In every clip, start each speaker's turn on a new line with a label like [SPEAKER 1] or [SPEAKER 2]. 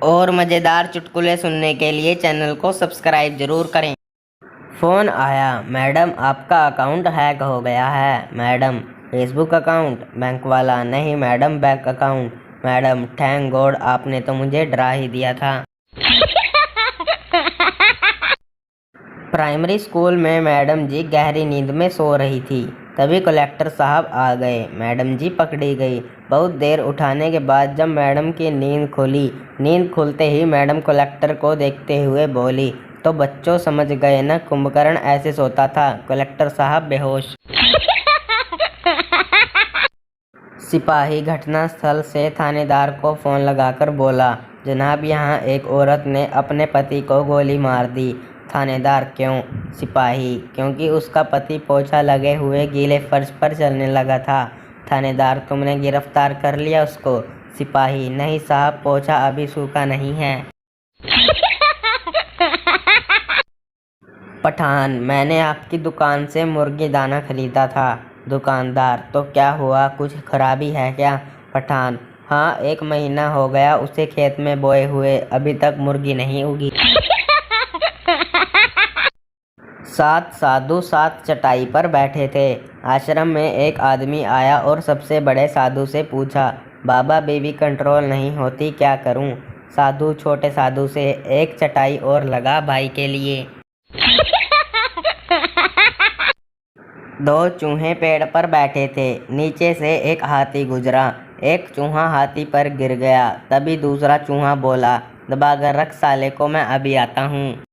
[SPEAKER 1] और मज़ेदार चुटकुले सुनने के लिए चैनल को सब्सक्राइब ज़रूर करें। फ़ोन आया, मैडम आपका अकाउंट हैक हो गया है। Madam, Facebook account? बैंक वाला, नहीं madam, bank account. Madam, thank God, आपने तो मुझे डरा ही दिया था। प्राइमरी स्कूल में मैडम जी गहरी नींद में सो रही थी। तभी कलेक्टर साहब आ गए। मैडम जी पकड़ी गई। बहुत देर उठाने के बाद जब मैडम की नींद खुली, नींद खुलते ही मैडम कलेक्टर को देखते हुए बोली, तो बच्चों समझ गए ना, कुंभकर्ण ऐसे सोता था। कलेक्टर साहब बेहोश। सिपाही घटनास्थल से थानेदार को फ़ोन लगाकर बोला, जनाब यहाँ एक औरत ने अपने पति को गोली मार दी। थानेदार, क्यों? सिपाही, क्योंकि उसका पति पोछा लगे हुए गीले फर्श पर चलने लगा था। थानेदार, तुमने गिरफ्तार कर लिया उसको? सिपाही, नहीं साहब, पोछा अभी सूखा नहीं है। पठान, मैंने आपकी दुकान से मुर्गी दाना खरीदा था। दुकानदार, तो क्या हुआ, कुछ खराबी है क्या? पठान, हाँ, 1 महीना हो गया उसे खेत में बोए हुए, अभी तक मुर्गी नहीं उगी। 7 साधु 7 चटाई पर बैठे थे। आश्रम में एक आदमी आया और सबसे बड़े साधु से पूछा, बाबा बीवी कंट्रोल नहीं होती, क्या करूं? साधु छोटे साधु से, एक चटाई और लगा भाई के लिए। 2 चूहे पेड़ पर बैठे थे। नीचे से एक हाथी गुजरा। एक चूहा हाथी पर गिर गया। तभी दूसरा चूहा बोला, दबाकर रख साले को, मैं अभी आता हूँ।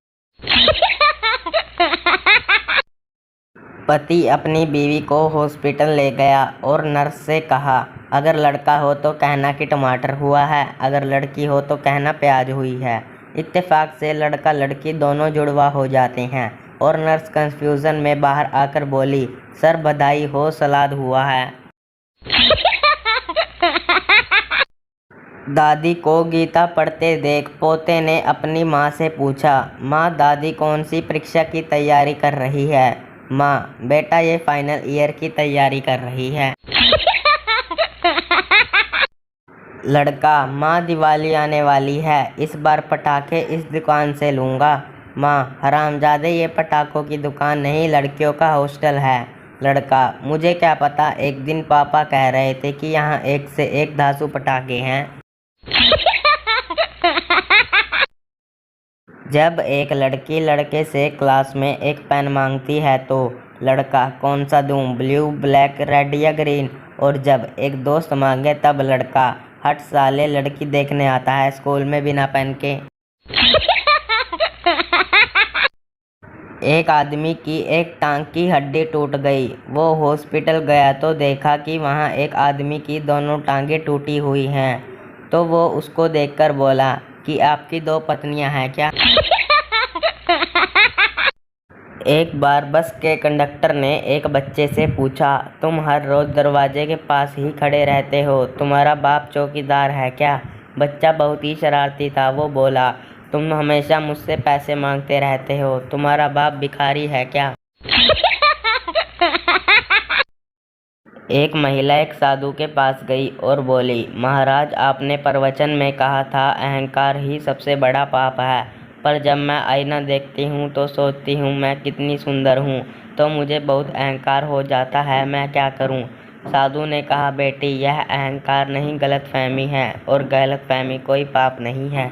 [SPEAKER 1] पति अपनी बीवी को हॉस्पिटल ले गया और नर्स से कहा, अगर लड़का हो तो कहना कि टमाटर हुआ है, अगर लड़की हो तो कहना प्याज हुई है। इत्तेफाक से लड़का लड़की दोनों जुड़वा हो जाते हैं। और नर्स कंफ्यूजन में बाहर आकर बोली, सर बधाई हो, सलाद हुआ है। दादी को गीता पढ़ते देख पोते ने अपनी माँ से पूछा, माँ दादी कौन सी परीक्षा की तैयारी कर रही है? माँ, बेटा ये फाइनल ईयर की तैयारी कर रही है। लड़का, माँ दिवाली आने वाली है, इस बार पटाखे इस दुकान से लूँगा। माँ, हरामजादे, ये पटाखों की दुकान नहीं, लड़कियों का हॉस्टल है। लड़का, मुझे क्या पता, एक दिन पापा कह रहे थे कि यहाँ एक से एक धांसू पटाखे हैं। जब एक लड़की लड़के से क्लास में एक पेन मांगती है तो लड़का, कौन सा दूं, ब्लू, ब्लैक, रेड या ग्रीन? और जब एक दोस्त मांगे तब लड़का, हट साले, लड़की देखने आता है स्कूल में बिना पेन के। एक आदमी की एक टांग की हड्डी टूट गई। वो हॉस्पिटल गया तो देखा कि वहाँ एक आदमी की दोनों टांगें टूटी हुई हैं। तो वो उसको देखकर बोला कि आपकी 2 पत्नियां हैं क्या? एक बार बस के कंडक्टर ने एक बच्चे से पूछा, तुम हर रोज़ दरवाजे के पास ही खड़े रहते हो, तुम्हारा बाप चौकीदार है क्या? बच्चा बहुत ही शरारती था। वो बोला, तुम हमेशा मुझसे पैसे मांगते रहते हो, तुम्हारा बाप भिखारी है क्या? एक महिला एक साधु के पास गई और बोली, महाराज, आपने प्रवचन में कहा था अहंकार ही सबसे बड़ा पाप है, पर जब मैं आईना देखती हूँ तो सोचती हूँ मैं कितनी सुंदर हूँ, तो मुझे बहुत अहंकार हो जाता है, मैं क्या करूँ? साधु ने कहा, बेटी, यह अहंकार नहीं, गलतफहमी है, और गलतफहमी कोई पाप नहीं है।